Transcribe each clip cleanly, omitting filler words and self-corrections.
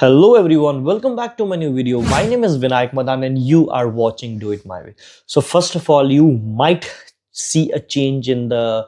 Hello everyone, welcome back to my new video. My name is Vinayak Madan and you are watching Do It My Way. So first of all, you might see a change in the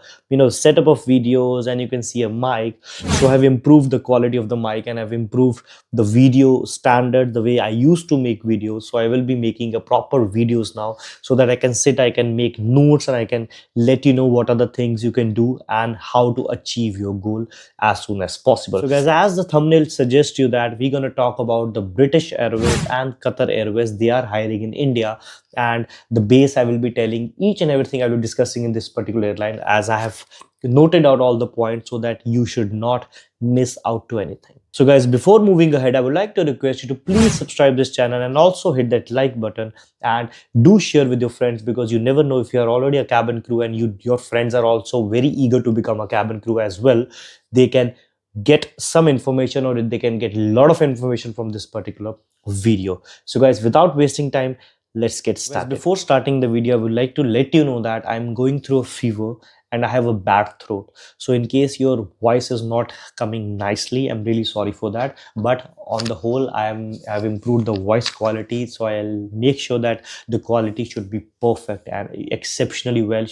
setup of videos, and you can see a mic. So I've improved the quality of the mic and I've improved the video standard the way I used to make videos. So I will be making a proper videos now so that I can make notes, and I can let you know what are the things you can do and how to achieve your goal as soon as possible. So guys, as the thumbnail suggests you, that we're going to talk about the British Airways and Qatar Airways. They are hiring in India, and the base I will be telling each and everything I will be discussing in this particular airline, as I have noted out all the points so that you should not miss out to anything. So guys, before moving ahead, I would like to request you to please subscribe this channel and also hit that like button, and do share with your friends, because you never know, if you are already a cabin crew and your friends are also very eager to become a cabin crew as well, they can get some information, or they can get a lot of information from this particular video. So guys, without wasting time, let's get started. Before starting the video, I would like to let you know that I'm going through a fever and I have a bad throat. So in case your voice is not coming nicely, I'm really sorry for that. But on the whole, I've improved the voice quality, so I'll make sure that the quality should be perfect and exceptionally well.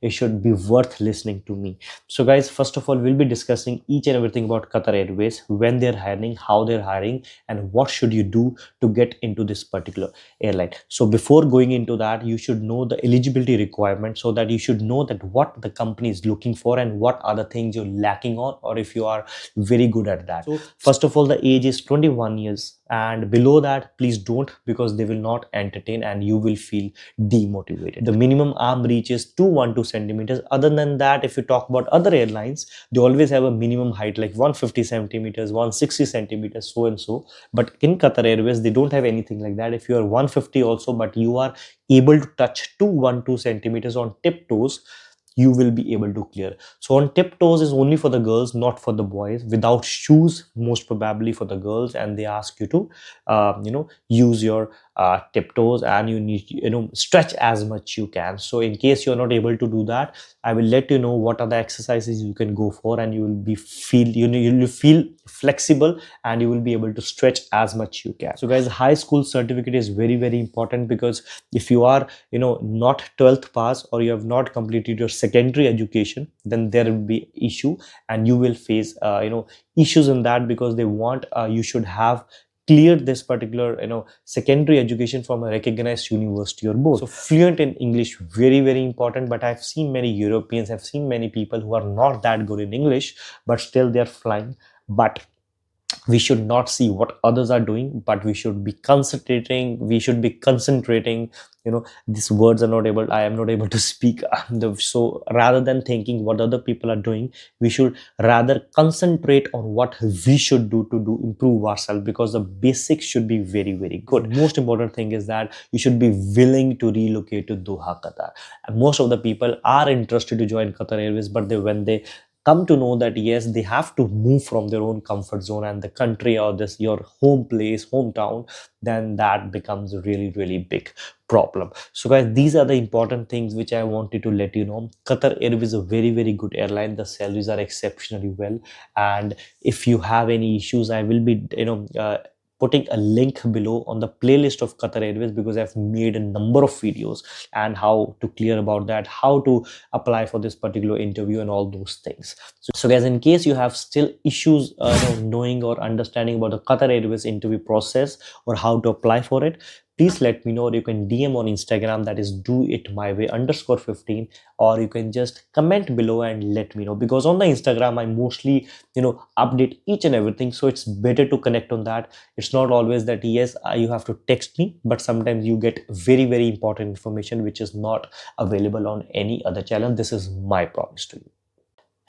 It should be worth listening to me. So guys, first of all, we'll be discussing each and everything about Qatar Airways, when they're hiring, how they're hiring, and what should you do to get into this particular airline. So before going into that, you should know the eligibility requirements, so that you should know that what the company is looking for and what are the things you're lacking on, or if you are very good at that. So first of all, the age is 21 years, and below that please don't, because they will not entertain and you will feel demotivated. The minimum arm reach is 212 centimeters. Other than that, if you talk about other airlines, they always have a minimum height like 150 centimeters, 160 centimeters, so and so. But in Qatar Airways, they don't have anything like that. If you are 150 also, but you are able to touch 212 centimeters on tiptoes, you will be able to clear. So on tiptoes is only for the girls, not for the boys. Without shoes, most probably for the girls, and they ask you to use your tiptoes, and you need stretch as much you can. So in case you're not able to do that, I will let you know what are the exercises you can go for, and you will be you'll feel flexible, and you will be able to stretch as much you can. So guys, high school certificate is very, very important, because if you are not 12th pass, or you have not completed your secondary education, then there will be issue, and you will face issues in that, because they want you should have cleared this particular secondary education from a recognized university or board. So fluent in English, very, very important. But I've seen many Europeans, I've seen many people who are not that good in English, but still they're flying. But we should not see what others are doing, but we should be concentrating. These words are not able, I am not able to speak. So rather than thinking what other people are doing, we should rather concentrate on what we should do to improve ourselves, because the basics should be very, very good. The most important thing is that you should be willing to relocate to Doha, Qatar. And most of the people are interested to join Qatar Airways, but when they come to know that yes, they have to move from their own comfort zone and the country, or your home place, hometown, then that becomes a really, really big problem. So guys, these are the important things which I wanted to let you know. Qatar Airways is a very, very good airline. The salaries are exceptionally well, and if you have any issues, I will be putting a link below on the playlist of Qatar Airways, because I've made a number of videos and how to clear about that, how to apply for this particular interview, and all those things. So guys, in case you have still issues knowing or understanding about the Qatar Airways interview process, or how to apply for it, please let me know. Or you can DM on Instagram, that is doitmyway_15, or you can just comment below and let me know, because on the Instagram I mostly update each and everything. So it's better to connect on that. It's not always that yes, you have to text me, but sometimes you get very, very important information which is not available on any other channel. This is my promise to you.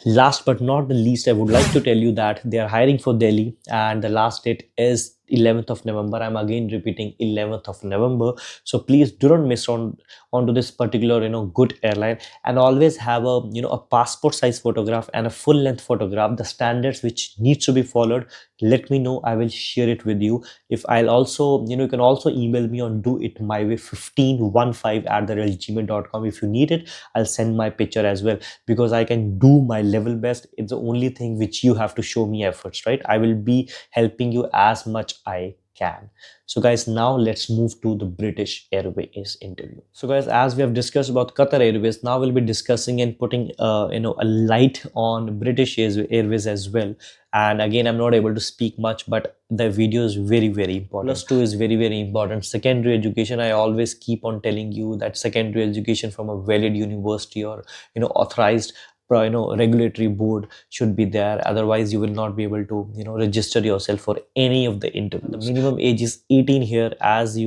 Last but not the least, I would like to tell you that they are hiring for Delhi, and the last date is 11th of November. I'm again repeating 11th of November. So please do not miss on onto this particular good airline, and always have a a passport size photograph and a full length photograph, the standards which needs to be followed. Let me know, I will share it with you. If I'll also you can also email me on do it my way 1515@gmail.com. if you need it, I'll send my picture as well, because I can do my level best. It's the only thing which you have to show me efforts, right? I will be helping you as much I can. So guys, now let's move to the British Airways interview. So guys, as we have discussed about Qatar Airways, now we'll be discussing and putting a light on British Airways as well. And again, I'm not able to speak much, but the video is very important. Plus two is very important. Secondary education, I always keep on telling you that secondary education from a valid university or authorized regulatory board should be there. Otherwise you will not be able to register yourself for any of the interviews. The minimum age is 18 here, as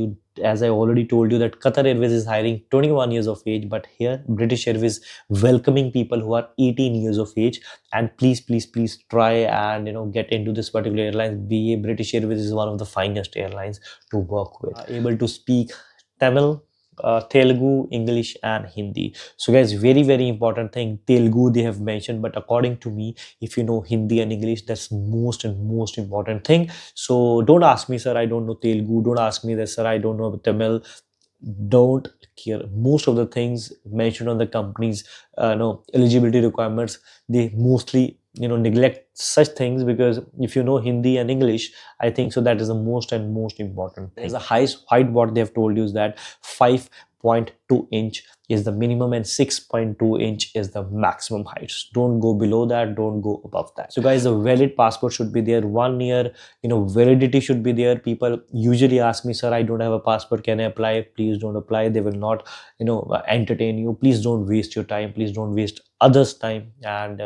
I already told you that Qatar Airways is hiring 21 years of age, but here British Airways welcoming people who are 18 years of age. And please try and get into this particular airline. BA British Airways is one of the finest airlines to work with. Able to speak Tamil, Telugu, English and Hindi. So guys, very important thing, Telugu they have mentioned, but according to me, if you know Hindi and English, that's most important thing. So don't ask me, sir, I don't know Telugu. Don't ask me this, sir, I don't know Tamil. Don't care. Most of the things mentioned on the company's eligibility requirements, they mostly neglect such things, because if you know Hindi and English, I think so that is the most important thing. The highest height what they have told you is that 5.2 inch is the minimum and 6.2 inch is the maximum heights. Don't go below that, don't go above that. So guys, a valid passport should be there. 1 year validity should be there. People usually ask me, sir, I don't have a passport, can I apply? Please don't apply. They will not entertain you. Please don't waste your time. Please don't waste others time. And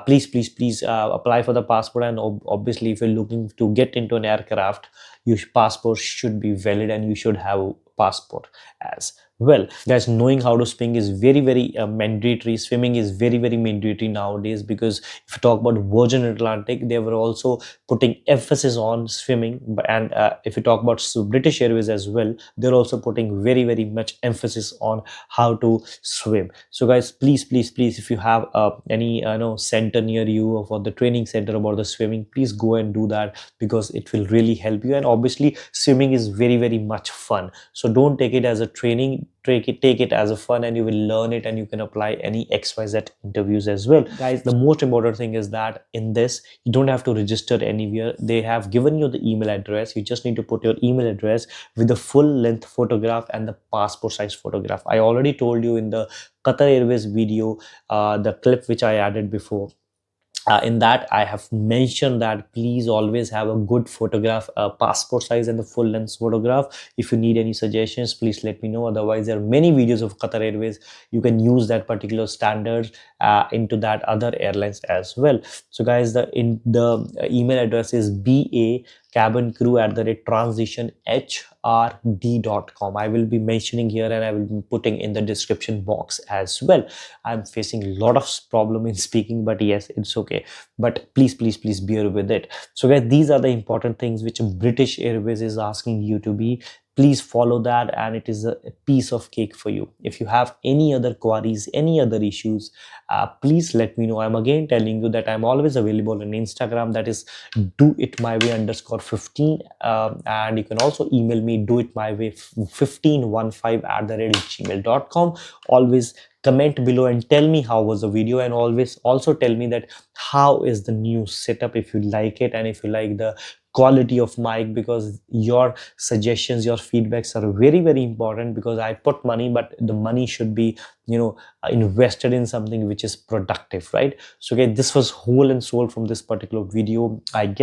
please apply for the passport. And obviously if you're looking to get into an aircraft, your passport should be valid and you should have a passport as well. Guys, knowing how to swim is very mandatory. Swimming is very mandatory nowadays, because if you talk about Virgin Atlantic, they were also putting emphasis on swimming. And if you talk about British Airways as well, they're also putting very much emphasis on how to swim. So guys, please if you have any center near you, or for the training center about the swimming, please go and do that, because it will really help you. And obviously swimming is very much fun. So don't take it as a training, take it as a fun, and you will learn it and you can apply any XYZ interviews as well. Guys, the most important thing is that in this, you don't have to register anywhere. They have given you the email address. You just need to put your email address with the full length photograph and the passport size photograph. I already told you in the Qatar Airways video, the clip which I added before. In that I have mentioned that please always have a good photograph, passport size and the full length photograph. If you need any suggestions, please let me know. Otherwise, there are many videos of Qatar Airways. You can use that particular standard into that other airlines as well. So guys, the email address is ba cabin crew @transitionhrd.com. I will be mentioning here and I will be putting in the description box as well. I'm facing a lot of problem in speaking, but yes, it's okay. But please bear with it. So guys, these are the important things which British Airways is asking you to be. Please follow that, and it is a piece of cake for you. If you have any other queries, any other issues, please let me know. I'm again telling you that I'm always available on Instagram, that is doitmyway_15, and you can also email me doitmyway1515@gmail.com. Always comment below and tell me how was the video, and always also tell me that how is the new setup, if you like it and if you like the quality of mic, because your suggestions, your feedbacks are very important, because I put money, but the money should be invested in something which is productive, right? So okay, this was whole and soul from this particular video. I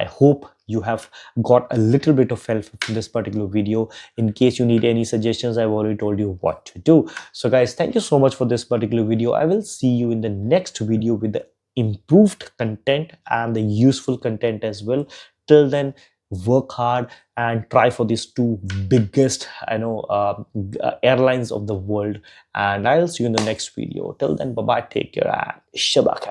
hope you have got a little bit of help from this particular video. In case you need any suggestions, I've already told you what to do. So guys, thank you so much for this particular video. I will see you in the next video with the improved content and the useful content as well. Till then, work hard and try for these two biggest airlines of the world, and I'll see you in the next video. Till then, bye bye, take care, and shabak.